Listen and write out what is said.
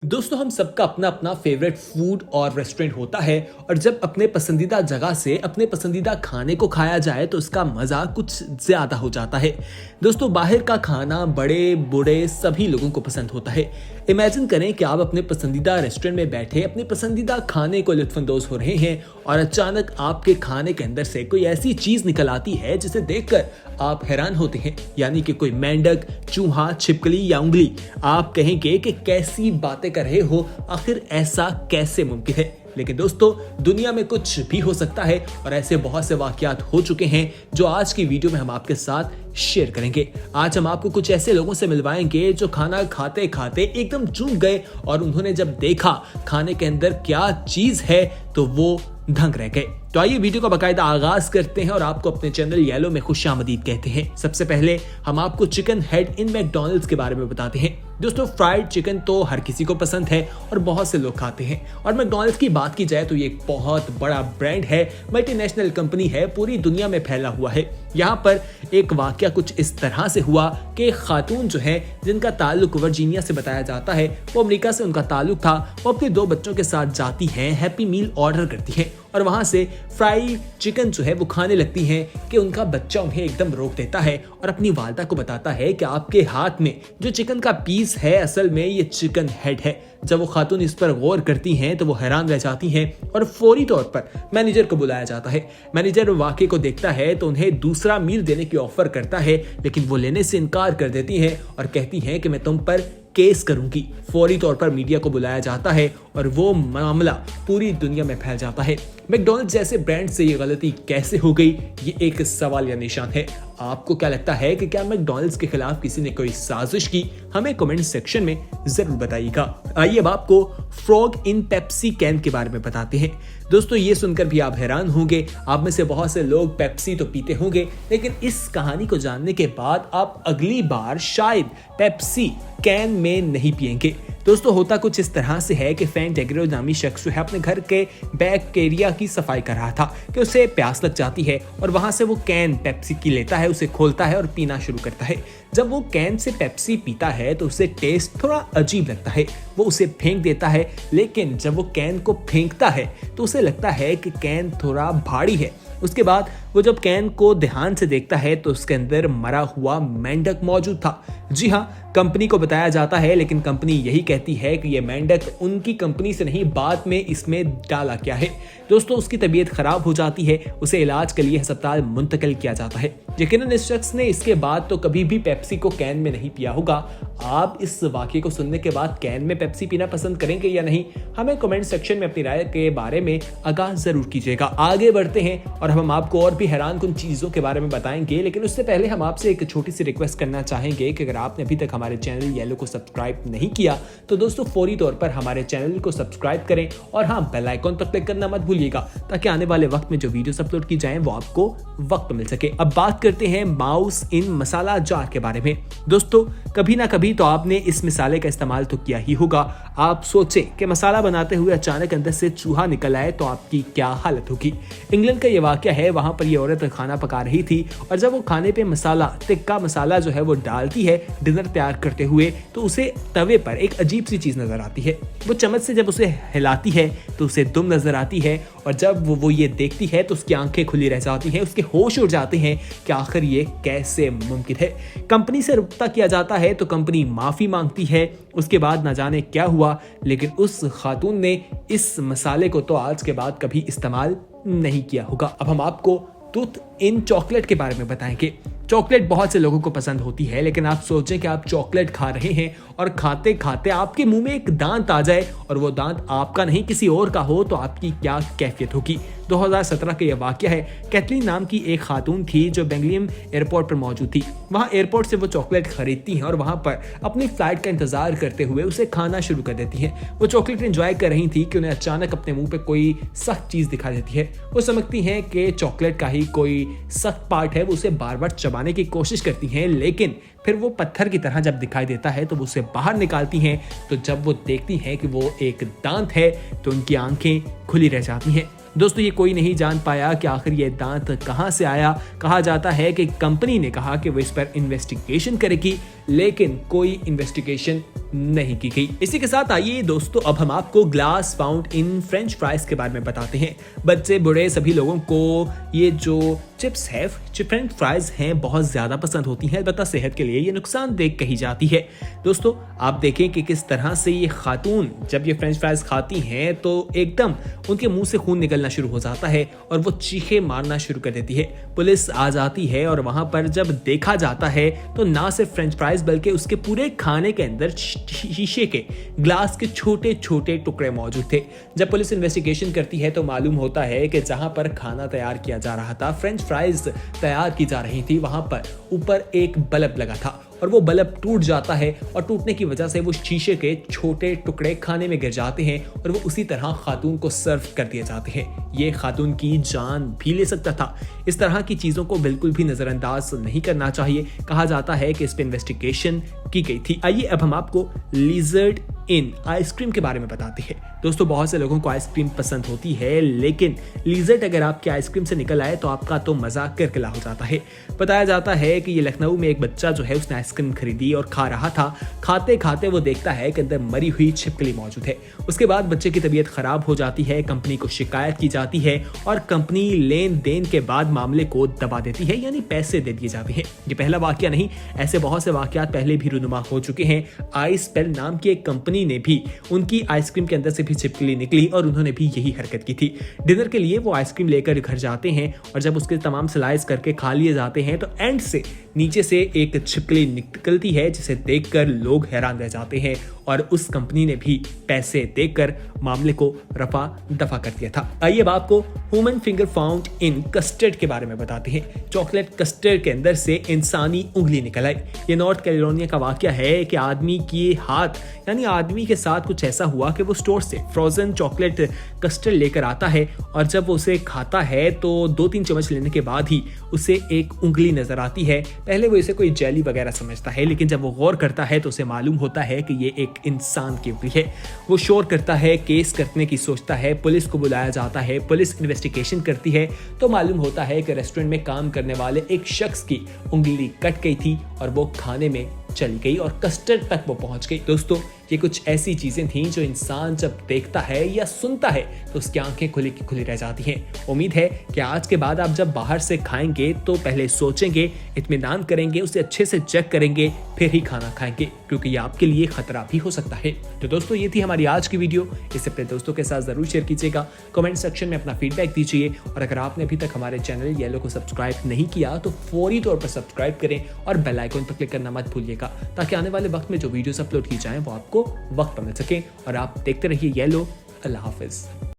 दोस्तों हम सबका अपना अपना फेवरेट फूड और रेस्टोरेंट होता है और जब अपने पसंदीदा जगह से अपने पसंदीदा खाने को खाया जाए तो उसका मज़ा कुछ ज़्यादा हो जाता है। दोस्तों बाहर का खाना बड़े बूढ़े सभी लोगों को पसंद होता है। इमेजिन करें कि आप अपने पसंदीदा रेस्टोरेंट में बैठे अपने पसंदीदा खाने को लुत्फानंदोज हो रहे हैं और अचानक आपके खाने के अंदर से कोई ऐसी चीज़ निकल आती है जिसे देखकर आप हैरान होते हैं, यानी कि कोई मेंढक, चूहा, छिपकली या उंगली। आप कहेंगे कि कैसी बातें कर रहे हो, आखिर ऐसा कैसे मुमकिन है। लेकिन दोस्तों दुनिया में कुछ भी हो सकता है और ऐसे बहुत से वाकयात हो चुके हैं जो आज की वीडियो में हम आपके साथ शेयर करेंगे। आज हम आपको कुछ ऐसे लोगों से मिलवाएंगे जो खाना खाते खाते एकदम चूक गए और उन्होंने जब देखा खाने के अंदर क्या चीज है तो वो दंग रह गए। तो आइए वीडियो का बाकायदा आगाज करते हैं और आपको अपने चैनल येलो में खुशामदीद कहते हैं। सबसे पहले हम आपको चिकन हेड इन मैकडॉनल्ड्स के बारे में बताते हैं। दोस्तों फ्राइड चिकन तो हर किसी को पसंद है और बहुत से लोग खाते हैं और मैकडॉनल्ड्स की बात की जाए तो ये एक बहुत बड़ा ब्रांड है, मल्टीनेशनल कंपनी है, पूरी दुनिया में फैला हुआ है। यहाँ पर एक वाकया कुछ इस तरह से हुआ कि एक खातून जो है जिनका ताल्लुक वर्जीनिया से बताया जाता है, वो अमेरिका से उनका ताल्लुक था, वो अपने 2 बच्चों के साथ जाती हैं, हैप्पी मील ऑर्डर करती हैं और वहां से फ्राई चिकन जो है वो खाने लगती हैं कि उनका बच्चा उन्हें एकदम रोक देता है और अपनी वालदा को बताता है कि आपके हाथ में जो चिकन का पीस है असल में ये चिकन हेड है। जब वो खातून इस पर गौर करती हैं तो वो हैरान रह जाती हैं और फौरी तौर पर मैनेजर को बुलाया जाता है। मैनेजर वाकये को देखता है तो उन्हें दूसरा मील देने की ऑफर करता है, लेकिन वो लेने से इनकार कर देती हैं और कहती हैं कि मैं तुम पर केस करूंगी। फौरी तौर पर मीडिया को बुलाया जाता है और वो मामला पूरी दुनिया में फैल जाता है। मैकडॉनल्ड्स जैसे ब्रांड से ये गलती कैसे हो गई, ये एक सवाल या निशान है। आपको क्या लगता है कि क्या मैकडॉनल्ड्स के खिलाफ किसी ने कोई साजिश की? हमें कमेंट सेक्शन में जरूर बताइएगा। आइए अब आपको फ्रॉग इन पेप्सी कैन के बारे में बताते हैं। दोस्तों ये सुनकर भी आप हैरान होंगे। आप में से बहुत से लोग पेप्सी तो पीते होंगे, लेकिन इस कहानी को जानने के बाद आप अगली बार शायद पेप्सी कैन में नहीं पिएंगे। दोस्तों होता कुछ इस तरह से है कि फैंट एग्रो नामी शख्स जो है अपने घर के बैक एरिया की सफाई कर रहा था कि उसे प्यास लग जाती है और वहां से वो कैन पेप्सी की लेता है, उसे खोलता है और पीना शुरू करता है। जब वो कैन से पेप्सी पीता है तो उसे टेस्ट थोड़ा अजीब लगता है, वो उसे फेंक देता है। लेकिन जब वो कैन को फेंकता है तो उसे लगता है कि कैन थोड़ा भारी है। उसके बाद वो जब कैन को ध्यान से देखता है तो उसके अंदर मरा हुआ मेंढक मौजूद था। जी हाँ, कंपनी को बताया जाता है, लेकिन कंपनी यही कहती है कि ये मेंढक उनकी कंपनी से नहीं, बाद में इसमें डाला क्या है। दोस्तों उसकी तबीयत खराब हो जाती है, उसे इलाज के लिए अस्पताल मुंतकिल किया जाता है। यकीनन इस शख्स ने इसके बाद तो कभी भी पेप्सी को कैन में नहीं पिया होगा। आप इस वाकये को सुनने के बाद कैन में पेप्सी पीना पसंद करेंगे या नहीं? हमें कमेंट सेक्शन में अपनी राय के बारे में आगाह जरूर कीजिएगा। आगे बढ़ते हैं और हम आपको और भी हैरान कुन चीजों के बारे में बताएंगे, लेकिन उससे पहले हम आपसे एक छोटी सी रिक्वेस्ट करना चाहेंगे कि अगर आपने अभी तक हमारे चैनल येलो को सब्सक्राइब नहीं किया तो दोस्तों फौरी तौर पर हमारे चैनल को सब्सक्राइब करें और हाँ बेल आइकॉन पर क्लिक करना मत भूलिएगा, ताकि आने वाले वक्त में जो वीडियोस अपलोड की जाएं वो आपको वक्त मिल सके। अब बात करते हैं माउस इन मसाला जार के बारे में। दोस्तों कभी ना कभी तो आपने इस मसाले का इस्तेमाल तो किया ही होगा। आप सोचें कि मसाला बनाते हुए अचानक अंदर से चूहा निकल आए तो आपकी क्या हालत होगी। इंग्लैंड का ये वाकया है, वहां पर ये औरत खाना पका रही थी और जब वो खाने पे मसाला, टिक्का मसाला जो है वो डालती है डिनर तैयार करते हुए, तो उसे तवे पर एक अजीब सी चीज नजर आती है। वो चम्मच से जब उसे हिलाती है तो उसे दुम नजर आती है और जब वो ये देखती है तो उसकी आंखें खुली रह जाती हैं, उसके होश उड़ जाते हैं कि आखिर ये कैसे मुमकिन है। कंपनी से रब्ता किया जाता है तो कंपनी माफी मांगती है। उसके बाद ना जाने क्या हुआ, लेकिन उस खातून ने इस मसाले को तो आज के बाद कभी इस्तेमाल नहीं किया होगा। अब हम आपको टूथ इन चॉकलेट के बारे में बताएंगे। चॉकलेट बहुत से लोगों को पसंद होती है, लेकिन आप सोचें कि आप चॉकलेट खा रहे हैं और खाते खाते आपके मुंह में एक दांत आ जाए और वो दांत आपका नहीं किसी और का हो तो आपकी क्या कैफियत होगी। 2017 का यह वाकया है। कैथलीन नाम की एक खातून थी जो बेंगलियम एयरपोर्ट पर मौजूद थी। वहां एयरपोर्ट से वो चॉकलेट खरीदती हैं और वहां पर अपनी फ्लाइट का इंतजार करते हुए उसे खाना शुरू कर देती हैं। वो चॉकलेट एंजॉय कर रही थी कि उन्हें अचानक अपने मुंह पे कोई सख्त चीज दिखा देती है। वो समझती हैं कि चॉकलेट का ही कोई सख्त पार्ट है, वो उसे बार बार चबाने की कोशिश करती हैं, लेकिन फिर वो पत्थर की तरह जब दिखाई देता है तो वो उसे बाहर निकालती हैं। तो जब वो देखती हैं कि वो एक दांत है तो उनकी आंखें खुली रह जाती हैं। दोस्तों ये कोई नहीं जान पाया कि आखिर ये दांत कहां से आया। कहा जाता है कि कंपनी ने कहा कि वो इस पर इन्वेस्टिगेशन करेगी, लेकिन कोई इन्वेस्टिगेशन नहीं की गई। इसी के साथ आइए दोस्तों अब हम आपको glass found in French fries के बारे में बताते हैं। बच्चे बूढ़े सभी लोगों को ये जो चिप्स है, फ्रेंच फ्राइज हैं, बहुत ज्यादा पसंद होती हैं। अलबत्ता सेहत के लिए ये नुकसानदेह कही जाती है। दोस्तों आप देखें कि किस तरह से ये खातून जब ये फ्रेंच फ्राइज खाती हैं तो एकदम उनके मुंह से खून निकलना शुरू हो जाता है और वो चीखे मारना शुरू कर देती है। पुलिस आ जाती है और वहां पर जब देखा जाता है तो ना सिर्फ फ्रेंच फ्राइज बल्कि उसके पूरे खाने के अंदर शीशे के ग्लास के छोटे छोटे टुकड़े मौजूद थे। जब पुलिस इन्वेस्टिगेशन करती है तो मालूम होता है कि जहां पर खाना तैयार किया जा रहा था, फ्रेंच फ्राइज तैयार की जा रही थी, वहां पर ऊपर एक बल्ब लगा था और वो बल्ब टूट जाता है और टूटने की वजह से वो शीशे के छोटे टुकड़े खाने में गिर जाते हैं और वो उसी तरह खातून को सर्व कर दिए जाते हैं। ये खातून की जान भी ले सकता था। इस तरह की चीजों को बिल्कुल भी नजरअंदाज नहीं करना चाहिए। कहा जाता है कि इस पे इन्वेस्टिगेशन की गई थी। आइए अब हम आपको लिजर्ड इन आइसक्रीम के बारे में बताते हैं। दोस्तों बहुत से लोगों को आइसक्रीम पसंद होती है, लेकिन लिजर्ड अगर आपके आइसक्रीम से निकल आए तो आपका तो मजाक करकला हो जाता है। बताया जाता है कि ये लखनऊ में एक बच्चा जो है उसने आइसक्रीम खरीदी और खा रहा था। खाते खाते वो देखता है कि अंदर मरी हुई छिपकली मौजूद है। उसके बाद बच्चे की तबीयत खराब हो जाती है, कंपनी को शिकायत की जाती है और कंपनी लेन देन के बाद मामले को दबा देती है, यानी पैसे दे दिए जाते हैं। ये पहला वाकया नहीं, ऐसे बहुत से वाकयात पहले भी रूनुमा हो चुके हैं। आइसपेल नाम की एक कंपनी ने भी उनकी आइसक्रीम के अंदर से भी छिपकली निकली और उन्होंने भी यही हरकत की थी। डिनर के लिए वो आइसक्रीम लेकर घर जाते हैं और जब उसके तमाम स्लाइस करके खा लिए जाते हैं तो एंड से नीचे से एक छिपकली निकलती है, जिसे देखकर लोग हैरान रह जाते हैं और उस कंपनी ने भी पैसे देकर मामले को रफा दफा कर दिया था। आइए अब आपको human finger found in custard के बारे में बताते हैं। चॉकलेट कस्टर्ड के अंदर से इंसानी उंगली निकल आई। ये नॉर्थ कैलिफोर्निया का वाकया है कि आदमी के हाथ यानी आदमी के साथ कुछ ऐसा हुआ कि वो स्टोर से फ्रोजन चॉकलेट कस्टर्ड लेकर आता है और जब वो उसे खाता है तो 2-3 चम्मच लेने के बाद ही उसे एक उंगली नजर आती है। पहले वो इसे कोई जेली वगैरह समझता है, लेकिन जब वो गौर करता है तो उसे मालूम होता है कि ये एक इंसान की उंगली है। वो शोर करता है, केस करने की सोचता है, पुलिस को बुलाया जाता है, पुलिस इन्वेस्टिगेशन करती है तो मालूम होता है कि रेस्टोरेंट में काम करने वाले एक शख्स की उंगली कट गई थी और वो खाने में चली गई और कस्टर्ड तक वो पहुंच गई। दोस्तों ये कुछ ऐसी चीजें थीं जो इंसान जब देखता है या सुनता है तो उसकी आंखें खुली की खुली रह जाती हैं। उम्मीद है कि आज के बाद आप जब बाहर से खाएंगे तो पहले सोचेंगे, इत्मीनान करेंगे, उसे अच्छे से चेक करेंगे, फिर ही खाना खाएंगे, क्योंकि ये आपके लिए खतरा भी हो सकता है। तो दोस्तों ये थी हमारी आज की वीडियो। इसे अपने दोस्तों के साथ जरूर शेयर कीजिएगा, कमेंट सेक्शन में अपना फीडबैक दीजिए और अगर आपने अभी तक हमारे चैनल येलो को सब्सक्राइब नहीं किया तो फौरी तौर पर सब्सक्राइब करें और बेल आइकन पर क्लिक करना मत भूलिएगा, ताकि आने वाले वक्त में जो वीडियोस अपलोड की जाएं वो आपको वक्त पर मिल सके। और आप देखते रहिए येलो। अल्लाह हाफिज।